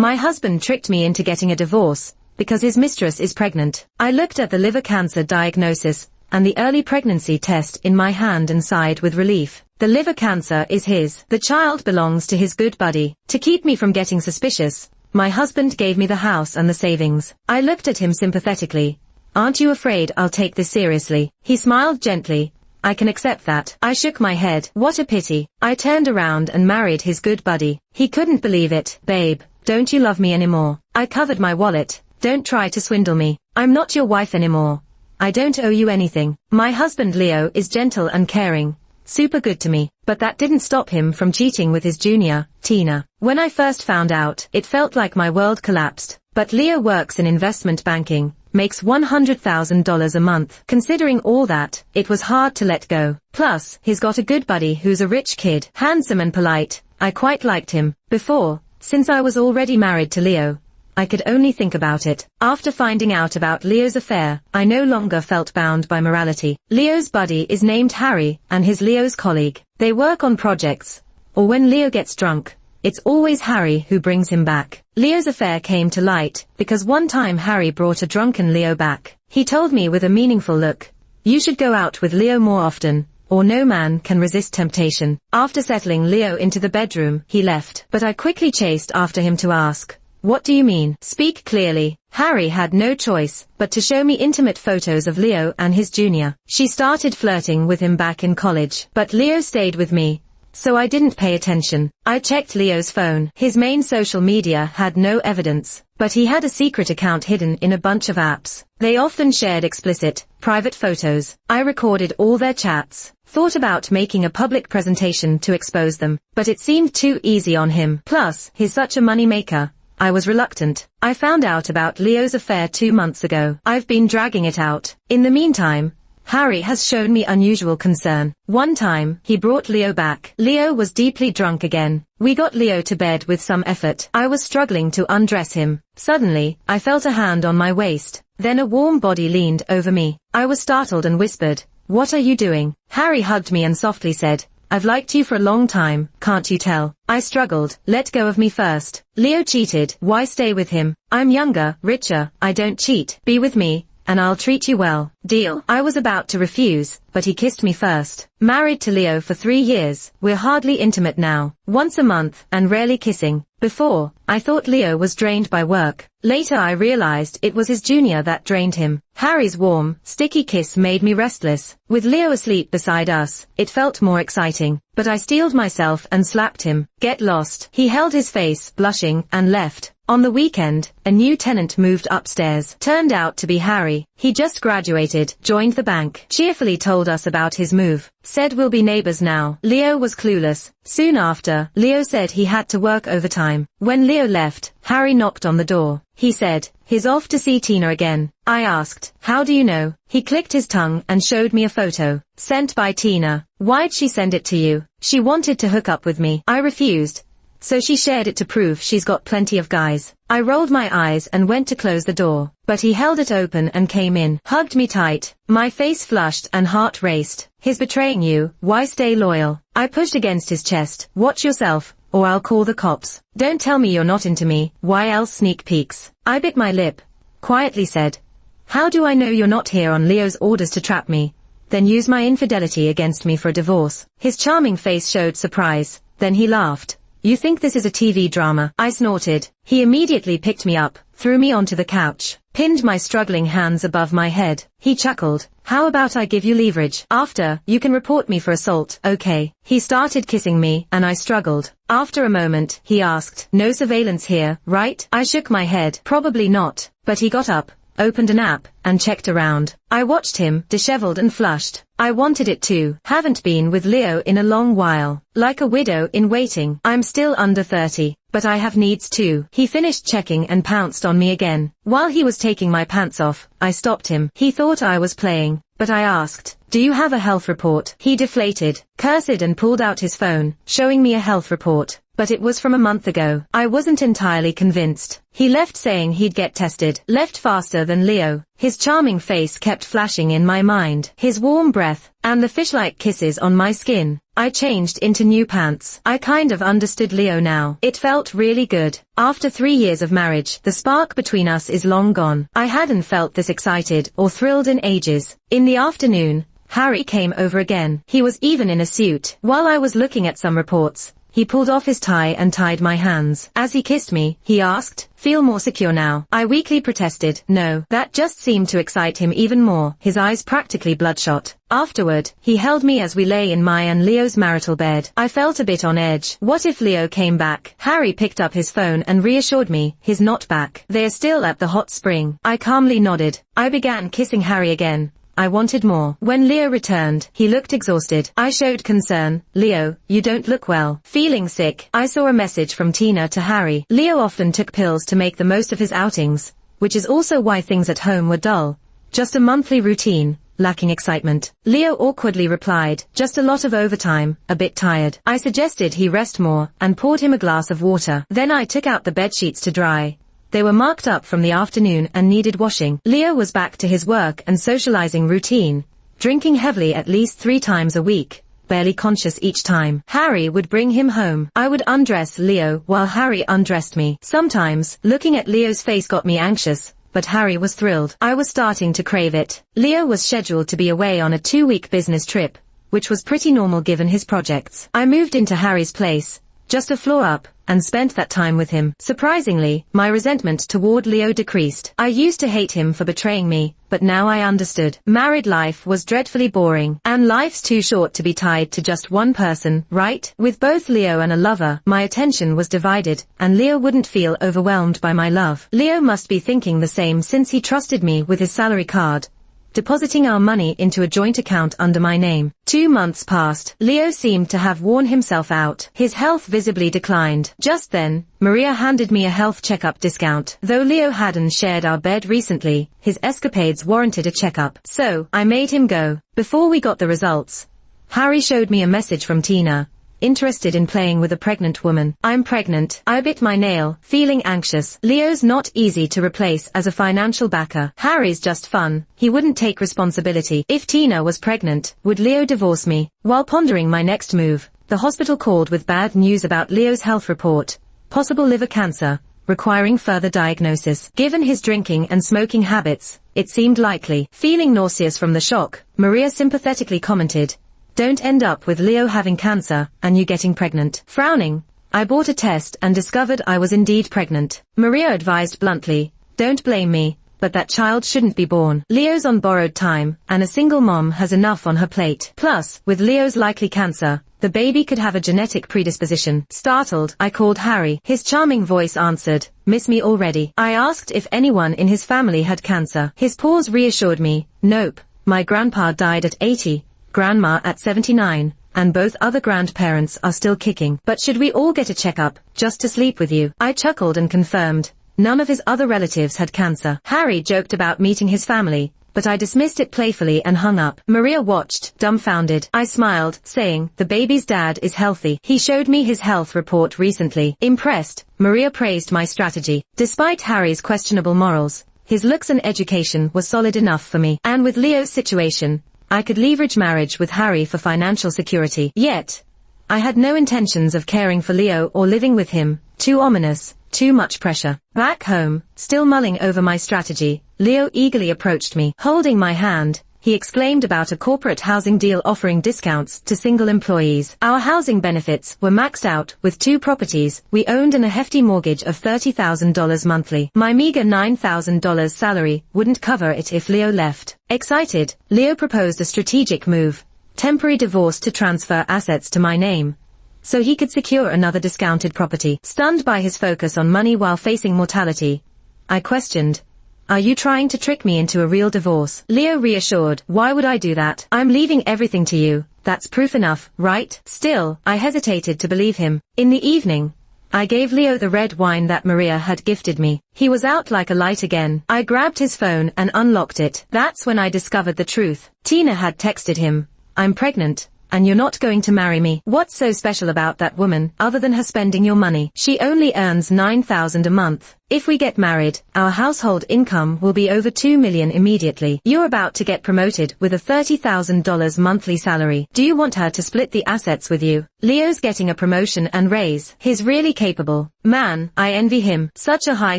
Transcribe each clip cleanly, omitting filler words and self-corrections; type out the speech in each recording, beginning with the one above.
My husband tricked me into getting a divorce, because his mistress is pregnant. I looked at the liver cancer diagnosis, and the early pregnancy test in my hand and sighed with relief. The liver cancer is his. The child belongs to his good buddy. To keep me from getting suspicious, my husband gave me the house and the savings. I looked at him sympathetically. Aren't you afraid I'll take this seriously? He smiled gently. I can accept that. I shook my head. What a pity. I turned around and married his good buddy. He couldn't believe it. Babe, don't you love me anymore? I covered my wallet. Don't try to swindle me. I'm not your wife anymore. I don't owe you anything. My husband Leo is gentle and caring. Super good to me. But that didn't stop him from cheating with his junior, Tina. When I first found out, it felt like my world collapsed. But Leo works in investment banking, makes $100,000 a month. Considering all that, it was hard to let go. Plus, he's got a good buddy who's a rich kid, handsome and polite. I quite liked him. Before, since I was already married to Leo, I could only think about it. After finding out about Leo's affair, I no longer felt bound by morality. Leo's buddy is named Harry, and he's Leo's colleague. They work on projects. Or when Leo gets drunk, it's always Harry who brings him back. Leo's affair came to light, because one time Harry brought a drunken Leo back. He told me with a meaningful look, "You should go out with Leo more often, or no man can resist temptation." After settling Leo into the bedroom, he left. But I quickly chased after him to ask, "What do you mean? Speak clearly." Harry had no choice but to show me intimate photos of Leo and his junior. She started flirting with him back in college. But Leo stayed with me, so I didn't pay attention. I checked Leo's phone. His main social media had no evidence, but he had a secret account hidden in a bunch of apps. They often shared explicit, private photos. I recorded all their chats. Thought about making a public presentation to expose them, but it seemed too easy on him. Plus, he's such a money maker. I was reluctant. I found out about Leo's affair 2 months ago. I've been dragging it out. In the meantime, Harry has shown me unusual concern. One time, he brought Leo back. Leo was deeply drunk again. We got Leo to bed with some effort. I was struggling to undress him. Suddenly, I felt a hand on my waist. Then a warm body leaned over me. I was startled and whispered, "What are you doing?" Harry hugged me and softly said, "I've liked you for a long time, can't you tell?" I struggled. "Let go of me first. Leo cheated. Why stay with him? I'm younger, richer. I don't cheat. Be with me, and I'll treat you well. Deal?" I was about to refuse, but he kissed me first. Married to Leo for 3 years, we're hardly intimate now. Once a month, and rarely kissing. Before, I thought Leo was drained by work. Later I realized it was his junior that drained him. Harry's warm, sticky kiss made me restless. With Leo asleep beside us, it felt more exciting. But I steeled myself and slapped him. "Get lost." He held his face, blushing, and left. On the weekend, a new tenant moved upstairs. Turned out to be Harry. He just graduated, joined the bank, cheerfully told us about his move. Said we'll be neighbors now. Leo was clueless. Soon after, Leo said he had to work overtime. When Leo left, Harry knocked on the door. He said, "He's off to see Tina again." I asked, "How do you know?" He clicked his tongue and showed me a photo. "Sent by Tina." "Why'd she send it to you?" "She wanted to hook up with me." I refused, so she shared it to prove she's got plenty of guys. I rolled my eyes and went to close the door, but he held it open and came in, hugged me tight. My face flushed and heart raced. "He's betraying you. Why stay loyal?" I pushed against his chest. "Watch yourself, or I'll call the cops. Don't tell me you're not into me. Why else sneak peeks?" I bit my lip, quietly said, "How do I know you're not here on Leo's orders to trap me, then use my infidelity against me for a divorce?" His charming face showed surprise. Then he laughed. "You think this is a TV drama?" I snorted. He immediately picked me up, threw me onto the couch, pinned my struggling hands above my head. He chuckled. "How about I give you leverage? After, you can report me for assault, okay?" He started kissing me, and I struggled. After a moment, he asked, "No surveillance here, right?" I shook my head. "Probably not." But he got up, opened an app, and checked around. I watched him, disheveled and flushed. I wanted it too. Haven't been with Leo in a long while. Like a widow in waiting. I'm still under 30, but I have needs too. He finished checking and pounced on me again. While he was taking my pants off, I stopped him. He thought I was playing, but I asked, "Do you have a health report?" He deflated. cursed and pulled out his phone, showing me a health report. But it was from a month ago. I wasn't entirely convinced. He left saying he'd get tested. Left faster than Leo. His charming face kept flashing in my mind. His warm breath, and the fish-like kisses on my skin. I changed into new pants. I kind of understood Leo now. It felt really good. After 3 years of marriage, the spark between us is long gone. I hadn't felt this excited or thrilled in ages. In the afternoon, Harry came over again. He was even in a suit. While I was looking at some reports, he pulled off his tie and tied my hands. As he kissed me, he asked, "Feel more secure now?" I weakly protested, "No." That just seemed to excite him even more, his eyes practically bloodshot. Afterward, he held me as we lay in my and Leo's marital bed. I felt a bit on edge. What if Leo came back? Harry picked up his phone and reassured me, he's not back. They are still at the hot spring. I calmly nodded. I began kissing Harry again. I wanted more. When Leo returned, he looked exhausted. I showed concern. "Leo, you don't look well." Feeling sick, I saw a message from Tina to Harry. Leo often took pills to make the most of his outings, which is also why things at home were dull. Just a monthly routine, lacking excitement. Leo awkwardly replied, "Just a lot of overtime, a bit tired." I suggested he rest more, and poured him a glass of water. Then I took out the bedsheets to dry. They were marked up from the afternoon and needed washing. Leo was back to his work and socializing routine, drinking heavily at least 3 times a week, barely conscious each time. Harry would bring him home. I would undress Leo while Harry undressed me. Sometimes, looking at Leo's face got me anxious, but Harry was thrilled. I was starting to crave it. Leo was scheduled to be away on a 2-week business trip, which was pretty normal given his projects. I moved into Harry's place, just a floor up, and spent that time with him. Surprisingly, my resentment toward Leo decreased. I used to hate him for betraying me, but now I understood. Married life was dreadfully boring, and life's too short to be tied to just one person, right? With both Leo and a lover, my attention was divided, and Leo wouldn't feel overwhelmed by my love. Leo must be thinking the same since he trusted me with his salary card, depositing our money into a joint account under my name. 2 months passed. Leo seemed to have worn himself out. His health visibly declined. Just then, Maria handed me a health checkup discount. Though Leo hadn't shared our bed recently, his escapades warranted a checkup. So, I made him go. Before we got the results, Harry showed me a message from Tina, interested in playing with a pregnant woman. "I'm pregnant." I bit my nail, feeling anxious. Leo's not easy to replace as a financial backer. Harry's just fun. He wouldn't take responsibility. If Tina was pregnant, would Leo divorce me? While pondering my next move, the hospital called with bad news about Leo's health report. Possible liver cancer, requiring further diagnosis. Given his drinking and smoking habits, it seemed likely. Feeling nauseous from the shock, Maria sympathetically commented, "Don't end up with Leo having cancer, and you getting pregnant." Frowning, I bought a test and discovered I was indeed pregnant. Maria advised bluntly, "Don't blame me, but that child shouldn't be born. Leo's on borrowed time, and a single mom has enough on her plate. Plus, with Leo's likely cancer, the baby could have a genetic predisposition." Startled, I called Harry. His charming voice answered, "Miss me already?" I asked if anyone in his family had cancer. His pause reassured me, "Nope, my grandpa died at 80. Grandma at 79, and both other grandparents are still kicking. But should we all get a checkup, just to sleep with you?" I chuckled and confirmed, none of his other relatives had cancer. Harry joked about meeting his family, but I dismissed it playfully and hung up. Maria watched, dumbfounded. I smiled, saying, "The baby's dad is healthy. He showed me his health report recently." Impressed, Maria praised my strategy. Despite Harry's questionable morals, his looks and education were solid enough for me. And with Leo's situation, I could leverage marriage with Harry for financial security. Yet, I had no intentions of caring for Leo or living with him. Too ominous, too much pressure. Back home, still mulling over my strategy, Leo eagerly approached me. Holding my hand, he exclaimed about a corporate housing deal offering discounts to single employees. Our housing benefits were maxed out with 2 properties we owned and a hefty mortgage of $30,000 monthly. My meager $9,000 salary wouldn't cover it if Leo left. Excited, Leo proposed a strategic move, temporary divorce to transfer assets to my name, so he could secure another discounted property. Stunned by his focus on money while facing mortality, I questioned, "Are you trying to trick me into a real divorce?" Leo reassured, "Why would I do that? I'm leaving everything to you. That's proof enough, right?" Still, I hesitated to believe him. In the evening, I gave Leo the red wine that Maria had gifted me. He was out like a light again. I grabbed his phone and unlocked it. That's when I discovered the truth. Tina had texted him, "I'm pregnant," and you're not going to marry me. What's so special about that woman, other than her spending your money? She only earns $9,000 a month. If we get married, our household income will be over $2 million immediately. You're about to get promoted with a $30,000 monthly salary. Do you want her to split the assets with you? Leo's getting a promotion and raise. He's really capable. Man, I envy him. Such a high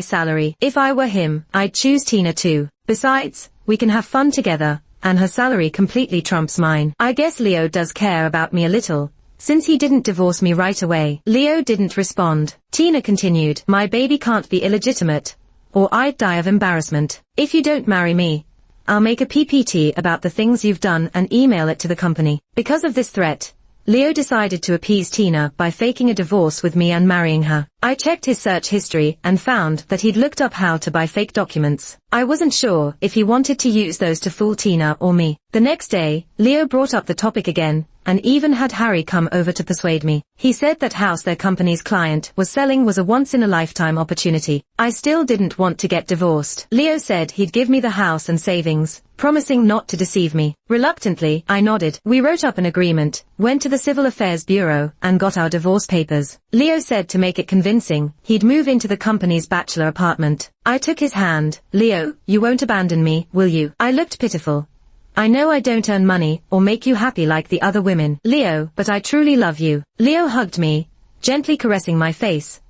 salary. If I were him, I'd choose Tina too. Besides, we can have fun together, and her salary completely trumps mine. I guess Leo does care about me a little, since he didn't divorce me right away. Leo didn't respond. Tina continued, my baby can't be illegitimate, or I'd die of embarrassment. If you don't marry me, I'll make a PPT about the things you've done and email it to the company. Because of this threat, Leo decided to appease Tina by faking a divorce with me and marrying her. I checked his search history and found that he'd looked up how to buy fake documents. I wasn't sure if he wanted to use those to fool Tina or me. The next day, Leo brought up the topic again, and even had Harry come over to persuade me. He said that house their company's client was selling was a once-in-a-lifetime opportunity. I still didn't want to get divorced. Leo said he'd give me the house and savings, promising not to deceive me. Reluctantly, I nodded. We wrote up an agreement, went to the Civil Affairs Bureau, and got our divorce papers. Leo said to make it convincing, he'd move into the company's bachelor apartment. I took his hand. Leo, you won't abandon me, will you? I looked pitiful. I know I don't earn money or make you happy like the other women, Leo, but I truly love you. Leo hugged me, gently caressing my face.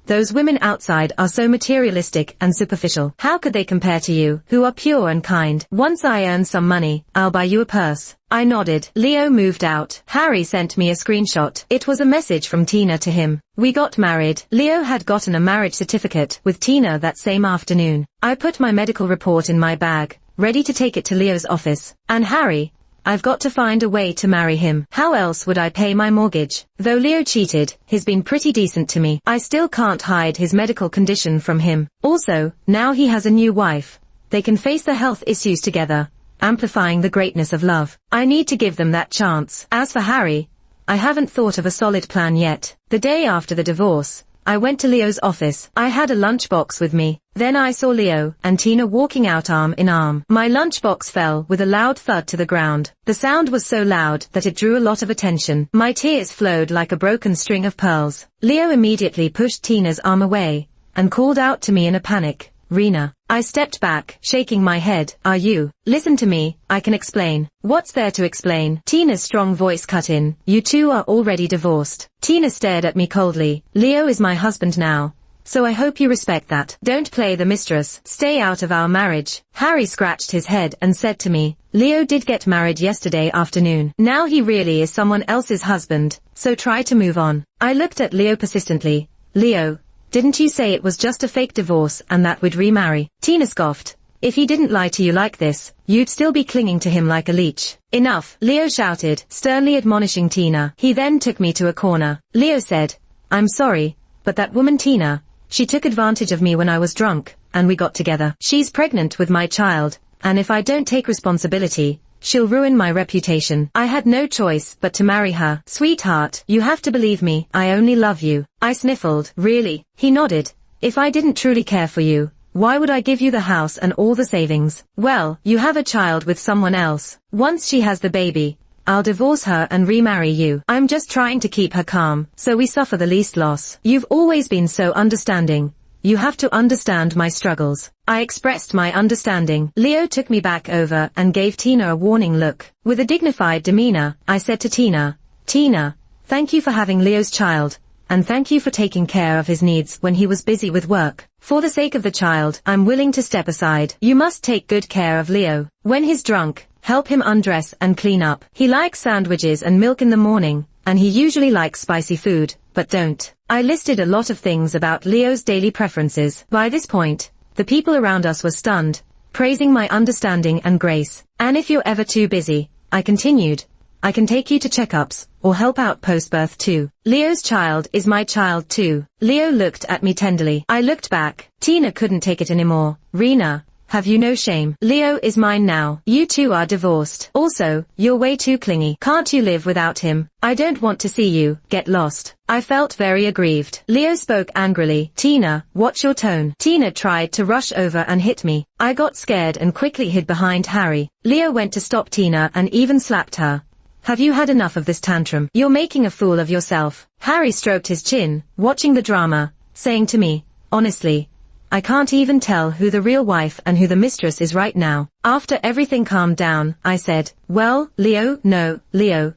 Those women outside are so materialistic and superficial. How could they compare to you, who are pure and kind? Once I earn some money, I'll buy you a purse. I nodded. Leo moved out. Harry sent me a screenshot. It was a message from Tina to him. We got married. Leo had gotten a marriage certificate with Tina that same afternoon. I put my medical report in my bag, ready to take it to Leo's office. And Harry, I've got to find a way to marry him. How else would I pay my mortgage? Though Leo cheated, he's been pretty decent to me. I still can't hide his medical condition from him. Also, now he has a new wife. They can face the health issues together, amplifying the greatness of love. I need to give them that chance. As for Harry, I haven't thought of a solid plan yet. The day after the divorce, I went to Leo's office. I had a lunchbox with me. Then I saw Leo and Tina walking out arm in arm. My lunchbox fell with a loud thud to the ground. The sound was so loud that it drew a lot of attention. My tears flowed like a broken string of pearls. Leo immediately pushed Tina's arm away and called out to me in a panic, Rena. I stepped back, shaking my head. Are you? Listen to me, I can explain. What's there to explain? Tina's strong voice cut in. You two are already divorced. Tina stared at me coldly. Leo is my husband now, so I hope you respect that. Don't play the mistress. Stay out of our marriage. Harry scratched his head and said to me, Leo did get married yesterday afternoon. Now he really is someone else's husband, so try to move on. I looked at Leo persistently. Leo, didn't you say it was just a fake divorce and that we'd remarry? Tina scoffed. If he didn't lie to you like this, you'd still be clinging to him like a leech. Enough, Leo shouted, sternly admonishing Tina. He then took me to a corner. Leo said, I'm sorry, but that woman Tina, she took advantage of me when I was drunk, and we got together. She's pregnant with my child, and if I don't take responsibility, she'll ruin my reputation. I had no choice but to marry her. Sweetheart, you have to believe me, I only love you. I sniffled. Really? He nodded. If I didn't truly care for you, why would I give you the house and all the savings? Well, you have a child with someone else. Once she has the baby, I'll divorce her and remarry you. I'm just trying to keep her calm, so we suffer the least loss. You've always been so understanding. You have to understand my struggles. I expressed my understanding. Leo took me back over and gave Tina a warning look. With a dignified demeanor, I said to Tina, Tina, thank you for having Leo's child, and thank you for taking care of his needs when he was busy with work. For the sake of the child, I'm willing to step aside. You must take good care of Leo. When he's drunk, help him undress and clean up. He likes sandwiches and milk in the morning, and he usually likes spicy food, but don't. I listed a lot of things about Leo's daily preferences. By this point, the people around us were stunned, praising my understanding and grace. And if you're ever too busy, I continued, I can take you to checkups, or help out post-birth too. Leo's child is my child too. Leo looked at me tenderly. I looked back. Tina couldn't take it anymore. Rena, have you no shame? Leo is mine now. You two are divorced. Also, you're way too clingy. Can't you live without him? I don't want to see you get lost. I felt very aggrieved. Leo spoke angrily. Tina, watch your tone. Tina tried to rush over and hit me. I got scared and quickly hid behind Harry. Leo went to stop Tina and even slapped her. Have you had enough of this tantrum? You're making a fool of yourself. Harry stroked his chin, watching the drama, saying to me, honestly, I can't even tell who the real wife and who the mistress is right now. After everything calmed down, I said, well, Leo,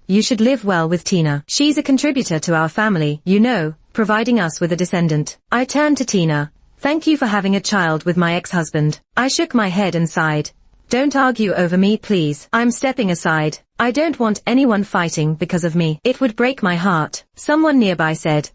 you should live well with Tina. She's a contributor to our family, you know, providing us with a descendant. I turned to Tina. Thank you for having a child with my ex-husband. I shook my head and sighed. Don't argue over me, please. I'm stepping aside. I don't want anyone fighting because of me. It would break my heart. Someone nearby said,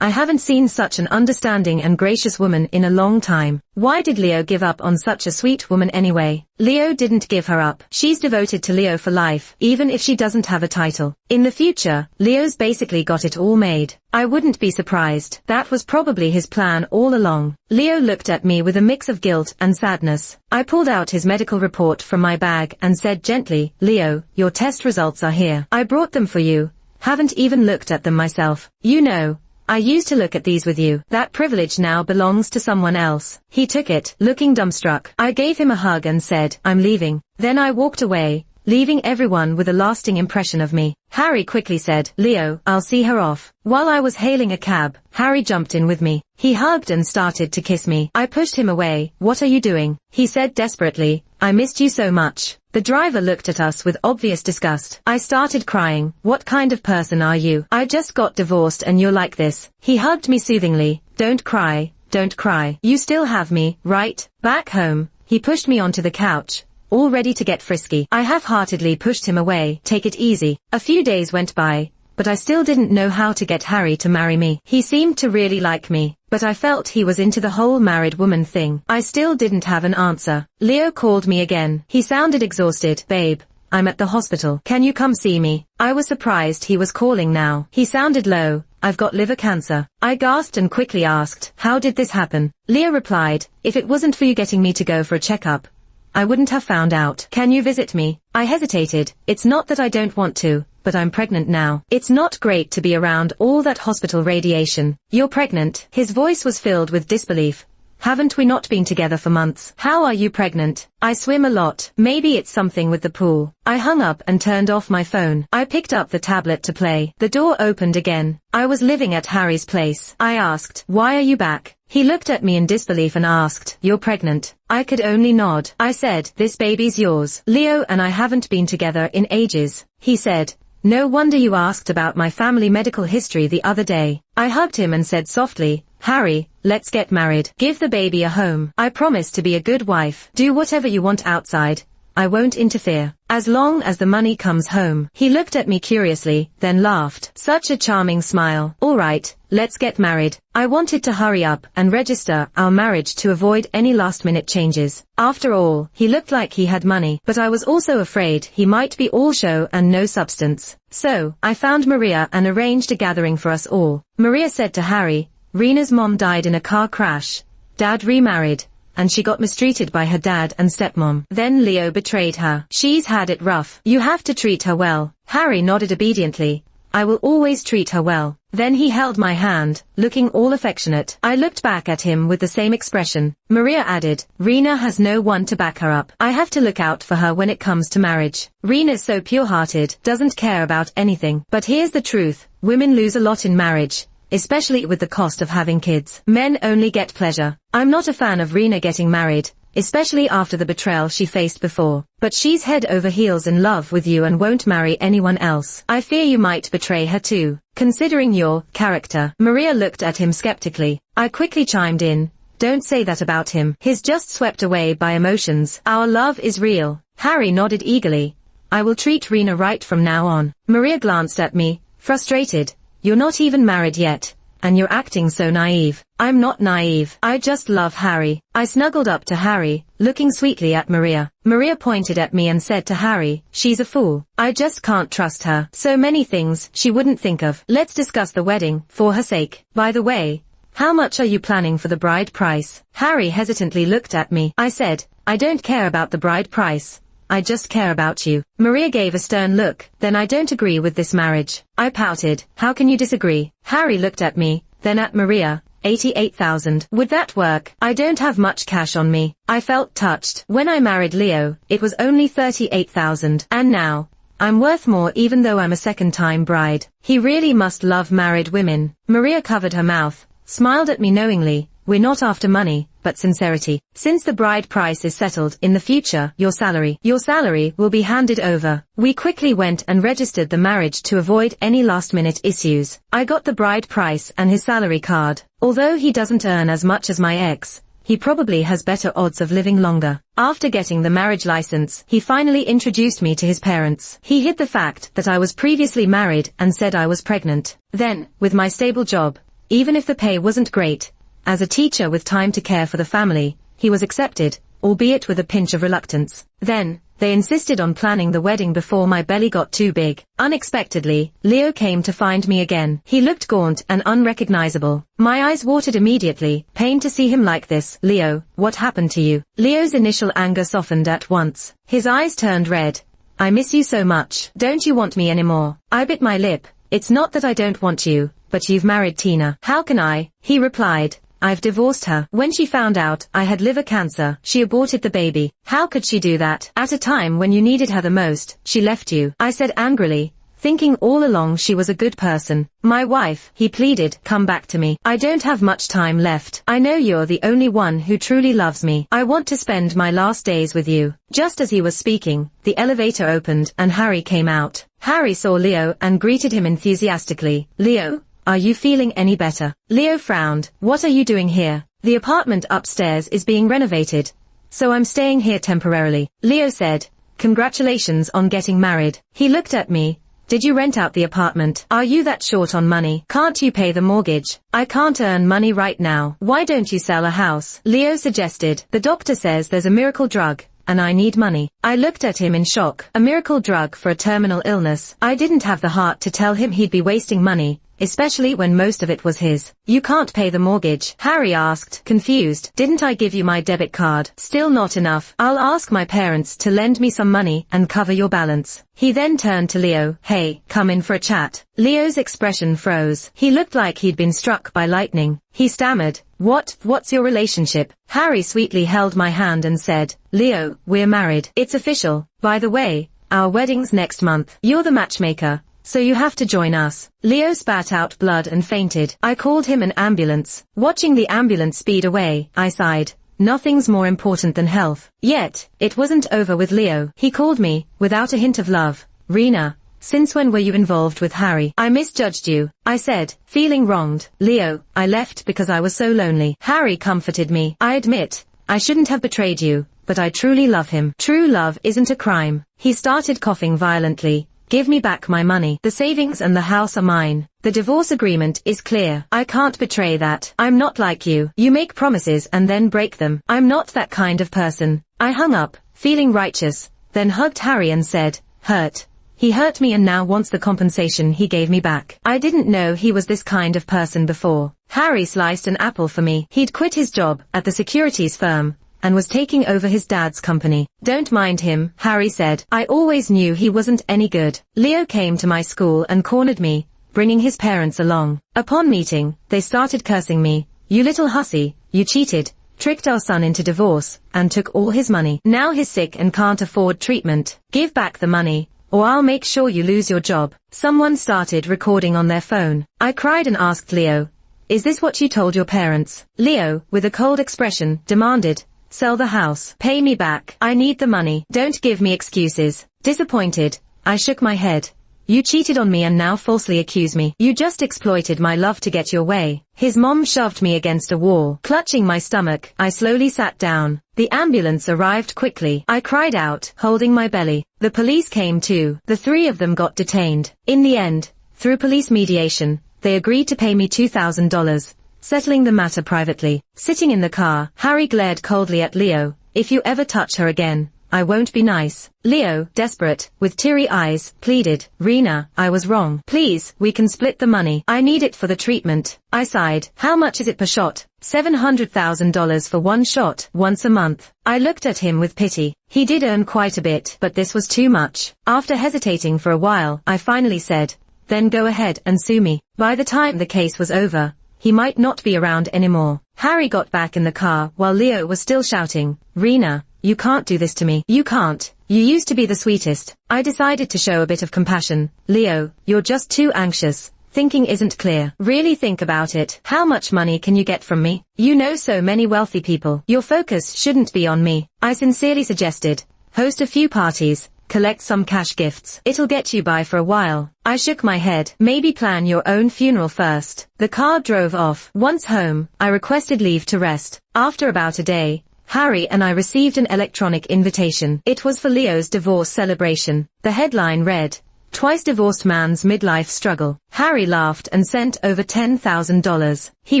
I haven't seen such an understanding and gracious woman in a long time. Why did Leo give up on such a sweet woman anyway? Leo didn't give her up. She's devoted to Leo for life, even if she doesn't have a title. In the future, Leo's basically got it all made. I wouldn't be surprised. That was probably his plan all along. Leo looked at me with a mix of guilt and sadness. I pulled out his medical report from my bag and said gently, Leo, your test results are here. I brought them for you. Haven't even looked at them myself. You know, I used to look at these with you. That privilege now belongs to someone else. He took it, looking dumbstruck. I gave him a hug and said, I'm leaving. Then I walked away, leaving everyone with a lasting impression of me. Harry quickly said, Leo, I'll see her off. While I was hailing a cab, Harry jumped in with me. He hugged and started to kiss me. I pushed him away. What are you doing? He said desperately, I missed you so much. The driver looked at us with obvious disgust. I started crying. What kind of person are you? I just got divorced and you're like this. He hugged me soothingly. Don't cry, don't cry. You still have me, right? Back home. He pushed me onto the couch, all ready to get frisky. I half-heartedly pushed him away. Take it easy. A few days went by, but I still didn't know how to get Harry to marry me. He seemed to really like me, but I felt he was into the whole married woman thing. I still didn't have an answer. Leo called me again. He sounded exhausted. Babe, I'm at the hospital. Can you come see me? I was surprised he was calling now. He sounded low. I've got liver cancer. I gasped and quickly asked, how did this happen? Leo replied, if it wasn't for you getting me to go for a checkup, I wouldn't have found out. Can you visit me? I hesitated. It's not that I don't want to, but I'm pregnant now. It's not great to be around all that hospital radiation. You're pregnant? His voice was filled with disbelief. Haven't we not been together for months? How are you pregnant? I swim a lot. Maybe it's something with the pool. I hung up and turned off my phone. I picked up the tablet to play. The door opened again. I was living at Harry's place. I asked, why are you back? He looked at me in disbelief and asked, you're pregnant? I could only nod. I said, this baby's yours. Leo and I haven't been together in ages. He said, no wonder you asked about my family medical history the other day. I hugged him and said softly, Harry, let's get married. Give the baby a home. I promise to be a good wife. Do whatever you want outside. I won't interfere. As long as the money comes home. He looked at me curiously, then laughed. Such a charming smile. All right, let's get married. I wanted to hurry up and register our marriage to avoid any last-minute changes. After all, he looked like he had money, but I was also afraid he might be all show and no substance. So, I found Maria and arranged a gathering for us all. Maria said to Harry, Rena's mom died in a car crash. Dad remarried, and she got mistreated by her dad and stepmom. Then Leo betrayed her. She's had it rough. You have to treat her well. Harry nodded obediently. I will always treat her well. Then he held my hand, looking all affectionate. I looked back at him with the same expression. Maria added, Rena has no one to back her up. I have to look out for her when it comes to marriage. Rena's so pure-hearted, doesn't care about anything. But here's the truth. Women lose a lot in marriage, especially with the cost of having kids. Men only get pleasure. I'm not a fan of Rena getting married, especially after the betrayal she faced before. But she's head over heels in love with you and won't marry anyone else. I fear you might betray her too, considering your character. Maria looked at him skeptically. I quickly chimed in, don't say that about him. He's just swept away by emotions. Our love is real. Harry nodded eagerly. I will treat Rena right from now on. Maria glanced at me, frustrated. You're not even married yet, and you're acting so naive. I'm not naive. I just love Harry. I snuggled up to Harry, looking sweetly at Maria. Maria pointed at me and said to Harry, she's a fool. I just can't trust her. So many things she wouldn't think of. Let's discuss the wedding, for her sake. By the way, how much are you planning for the bride price? Harry hesitantly looked at me. I said, I don't care about the bride price. I just care about you. Maria gave a stern look. Then I don't agree with this marriage. I pouted. How can you disagree? Harry looked at me, then at Maria. 88,000. Would that work? I don't have much cash on me. I felt touched. When I married Leo, it was only 38,000. And now, I'm worth more even though I'm a second-time bride. He really must love married women. Maria covered her mouth, smiled at me knowingly. We're not after money, but sincerity. Since the bride price is settled, in the future, your salary will be handed over. We quickly went and registered the marriage to avoid any last-minute issues. I got the bride price and his salary card. Although he doesn't earn as much as my ex, he probably has better odds of living longer. After getting the marriage license, he finally introduced me to his parents. He hid the fact that I was previously married and said I was pregnant. Then, with my stable job, even if the pay wasn't great, as a teacher with time to care for the family, he was accepted, albeit with a pinch of reluctance. Then, they insisted on planning the wedding before my belly got too big. Unexpectedly, Leo came to find me again. He looked gaunt and unrecognizable. My eyes watered immediately, pained to see him like this. Leo, what happened to you? Leo's initial anger softened at once. His eyes turned red. I miss you so much. Don't you want me anymore? I bit my lip. It's not that I don't want you, but you've married Tina. How can I? He replied. I've divorced her. When she found out I had liver cancer, she aborted the baby. How could she do that? At a time when you needed her the most, she left you. I said angrily, thinking all along she was a good person. My wife, he pleaded, come back to me. I don't have much time left. I know you're the only one who truly loves me. I want to spend my last days with you. Just as he was speaking, the elevator opened and Harry came out. Harry saw Leo and greeted him enthusiastically. Leo? Are you feeling any better? Leo frowned. What are you doing here? The apartment upstairs is being renovated, so I'm staying here temporarily. Leo said, congratulations on getting married. He looked at me. Did you rent out the apartment? Are you that short on money? Can't you pay the mortgage? I can't earn money right now. Why don't you sell a house? Leo suggested. The doctor says there's a miracle drug, and I need money. I looked at him in shock. A miracle drug for a terminal illness. I didn't have the heart to tell him he'd be wasting money, especially when most of it was his. You can't pay the mortgage? Harry asked, confused. Didn't I give you my debit card? Still not enough. I'll ask my parents to lend me some money and cover your balance. He then turned to Leo. Hey, come in for a chat. Leo's expression froze. He looked like he'd been struck by lightning. He stammered. What's your relationship? Harry sweetly held my hand and said, Leo, we're married. It's official. By the way, our wedding's next month. You're the matchmaker, so you have to join us. Leo spat out blood and fainted. I called him an ambulance. Watching the ambulance speed away, I sighed. Nothing's more important than health. Yet, it wasn't over with Leo. He called me, without a hint of love. Rena, since when were you involved with Harry? I misjudged you, I said, feeling wronged. Leo, I left because I was so lonely. Harry comforted me. I admit, I shouldn't have betrayed you, but I truly love him. True love isn't a crime. He started coughing violently. Give me back my money. The savings and the house are mine. The divorce agreement is clear. I can't betray that. I'm not like you. You make promises and then break them. I'm not that kind of person. I hung up, feeling righteous, then hugged Harry and said, hurt. He hurt me and now wants the compensation he gave me back. I didn't know he was this kind of person before. Harry sliced an apple for me. He'd quit his job at the securities firm and was taking over his dad's company. Don't mind him, Harry said. I always knew he wasn't any good. Leo came to my school and cornered me, bringing his parents along. Upon meeting, they started cursing me. You little hussy, you cheated, tricked our son into divorce, and took all his money. Now he's sick and can't afford treatment. Give back the money, or I'll make sure you lose your job. Someone started recording on their phone. I cried and asked Leo, is this what you told your parents? Leo, with a cold expression, demanded, sell the house. Pay me back. I need the money. Don't give me excuses. Disappointed, I shook my head. You cheated on me and now falsely accuse me. You just exploited my love to get your way. His mom shoved me against a wall. Clutching my stomach, I slowly sat down. The ambulance arrived quickly. I cried out, holding my belly. The police came too. The three of them got detained. In the end, through police mediation, they agreed to pay me $2,000. Settling the matter privately. Sitting in the car, Harry glared coldly at Leo. If you ever touch her again, I won't be nice. Leo, desperate, with teary eyes, pleaded, Rena, I was wrong. Please, we can split the money. I need it for the treatment. I sighed. How much is it per shot? $700,000 for one shot, once a month. I looked at him with pity. He did earn quite a bit, but this was too much. After hesitating for a while, I finally said, then go ahead and sue me. By the time the case was over, he might not be around anymore. Harry got back in the car while Leo was still shouting, Rena, you can't do this to me. You can't. You used to be the sweetest. I decided to show a bit of compassion. Leo, you're just too anxious. Thinking isn't clear. Really think about it. How much money can you get from me? You know so many wealthy people. Your focus shouldn't be on me. I sincerely suggested. Host a few parties. Collect some cash gifts. It'll get you by for a while. I shook my head. Maybe plan your own funeral first. The car drove off. Once home, I requested leave to rest. After about a day, Harry and I received an electronic invitation. It was for Leo's divorce celebration. The headline read, "Twice divorced man's midlife struggle." Harry laughed and sent over $10,000. He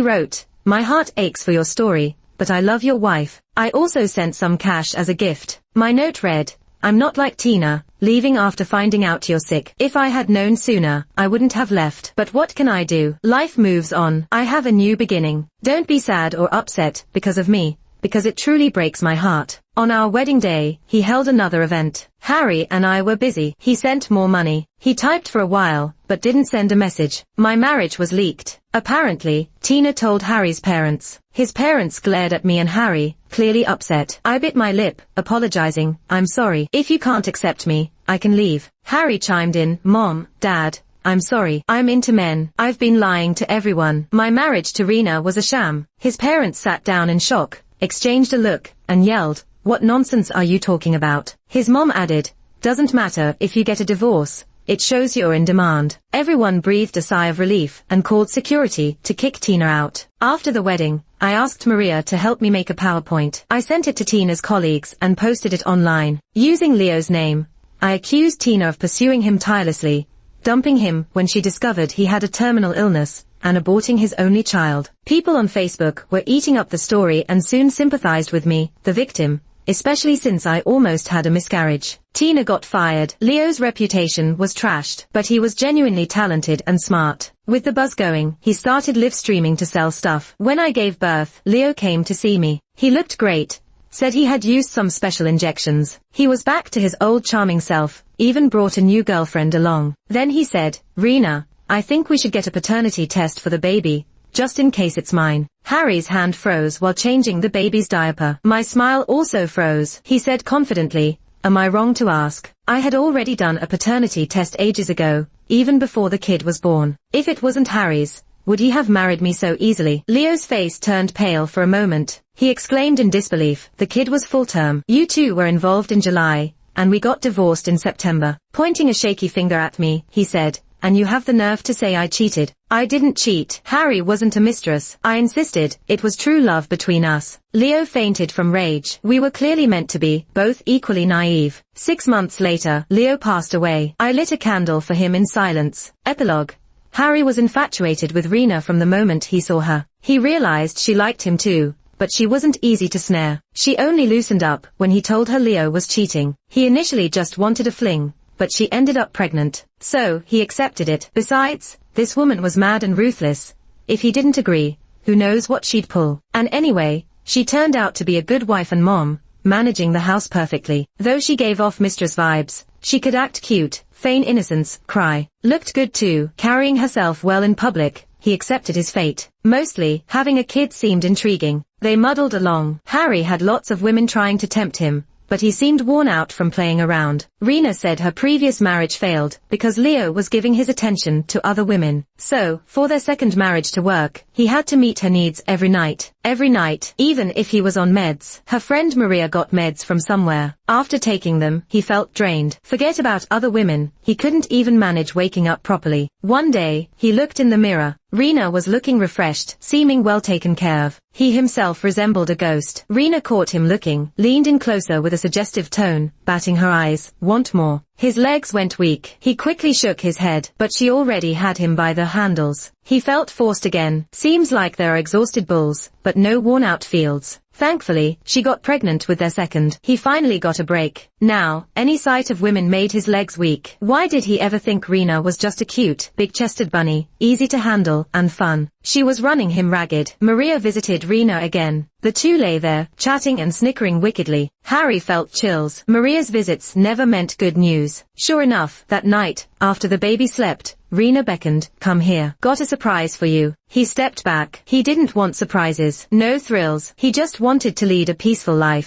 wrote, "My heart aches for your story, but I love your wife." I also sent some cash as a gift. My note read, "I'm not like Tina, leaving after finding out you're sick. If I had known sooner, I wouldn't have left. But what can I do? Life moves on. I have a new beginning. Don't be sad or upset because of me, because it truly breaks my heart." On our wedding day, he held another event. Harry and I were busy. He sent more money. He typed for a while, but didn't send a message. My marriage was leaked. Apparently, Tina told Harry's parents. His parents glared at me and Harry, clearly upset. I bit my lip, apologizing. "I'm sorry. If you can't accept me, I can leave." Harry chimed in, "Mom, Dad, I'm sorry. I'm into men. I've been lying to everyone. My marriage to Rena was a sham." His parents sat down in shock, exchanged a look, and yelled, "What nonsense are you talking about?" His mom added, "Doesn't matter if you get a divorce. It shows you're in demand." Everyone breathed a sigh of relief and called security to kick Tina out. After the wedding, I asked Maria to help me make a PowerPoint. I sent it to Tina's colleagues and posted it online. Using Leo's name, I accused Tina of pursuing him tirelessly, dumping him when she discovered he had a terminal illness, and aborting his only child. People on Facebook were eating up the story and soon sympathized with me, the victim, especially since I almost had a miscarriage. Tina got fired. Leo's reputation was trashed, but he was genuinely talented and smart. With the buzz going, he started live streaming to sell stuff. When I gave birth, Leo came to see me. He looked great, said he had used some special injections. He was back to his old charming self, even brought a new girlfriend along. Then he said, "Rena, I think we should get a paternity test for the baby, just in case it's mine." Harry's hand froze while changing the baby's diaper. My smile also froze. He said confidently, "Am I wrong to ask?" I had already done a paternity test ages ago, even before the kid was born. If it wasn't Harry's, would he have married me so easily? Leo's face turned pale for a moment. He exclaimed in disbelief, "The kid was full term. You two were involved in July, and we got divorced in September." Pointing a shaky finger at me, he said, "And you have the nerve to say I cheated." I didn't cheat. Harry wasn't a mistress. I insisted. It was true love between us. Leo fainted from rage. We were clearly meant to be, both equally naive. 6 months later, Leo passed away. I lit a candle for him in silence. Epilogue. Harry was infatuated with Rena from the moment he saw her. He realized she liked him too, but she wasn't easy to snare. She only loosened up when he told her Leo was cheating. He initially just wanted a fling, but she ended up pregnant. So, he accepted it. Besides, this woman was mad and ruthless. If he didn't agree, who knows what she'd pull. And anyway, she turned out to be a good wife and mom, managing the house perfectly. Though she gave off mistress vibes, she could act cute, feign innocence, cry. Looked good too, carrying herself well in public. He accepted his fate. Mostly, having a kid seemed intriguing. They muddled along. Harry had lots of women trying to tempt him, but he seemed worn out from playing around. Rena said her previous marriage failed because Leo was giving his attention to other women. So, for their second marriage to work, he had to meet her needs every night. Every night, even if he was on meds. Her friend Maria got meds from somewhere. After taking them, he felt drained. Forget about other women, he couldn't even manage waking up properly. One day, he looked in the mirror. Rena was looking refreshed, seeming well taken care of. He himself resembled a ghost. Rena caught him looking, leaned in closer with a suggestive tone, batting her eyes. "Want more?" His legs went weak. He quickly shook his head, but she already had him by the handles. He felt forced again. Seems like there are exhausted bulls, but no worn-out fields. Thankfully, she got pregnant with their second. He finally got a break. Now, any sight of women made his legs weak. Why did he ever think Rena was just a cute, big-chested bunny, easy to handle, and fun? She was running him ragged. Maria visited Rena again. The two lay there, chatting and snickering wickedly. Harry felt chills. Maria's visits never meant good news. Sure enough, that night, after the baby slept, Rena beckoned, "Come here. Got a surprise for you." He stepped back. He didn't want surprises. No thrills. He just wanted to lead a peaceful life.